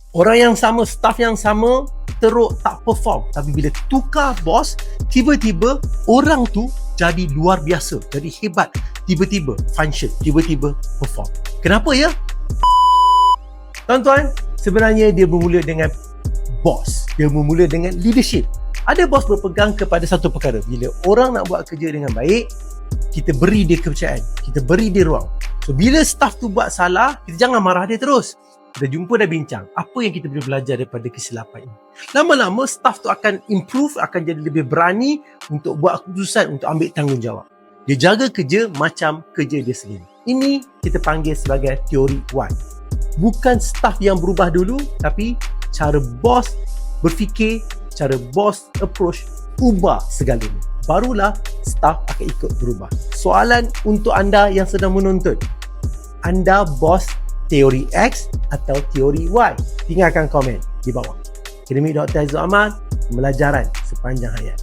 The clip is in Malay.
Orang yang sama, staff yang sama teruk tak perform, tapi bila tukar bos, tiba-tiba orang tu jadi luar biasa, jadi hebat, tiba-tiba function, tiba-tiba perform. Kenapa ya? Tuan-tuan, sebenarnya dia bermula dengan bos, dia bermula dengan leadership. Ada bos berpegang kepada satu perkara, bila orang nak buat kerja dengan baik, kita beri dia kepercayaan, kita beri dia ruang. So bila staff tu buat salah, kita jangan marah dia terus. Kita jumpa dan bincang apa yang kita boleh belajar daripada kesilapan ini. Lama-lama staff tu akan improve, akan jadi lebih berani untuk buat keputusan, untuk ambil tanggungjawab. Dia jaga kerja macam kerja dia sendiri. Ini kita panggil sebagai teori Y. Bukan staff yang berubah dulu, tapi cara bos berfikir, cara bos approach, ubah segalanya. Barulah staff akan ikut berubah. Soalan untuk anda yang sedang menonton, anda bos teori X atau teori Y? Tinggalkan komen di bawah. Akademik Dr. Aizul Aman, pembelajaran sepanjang hayat.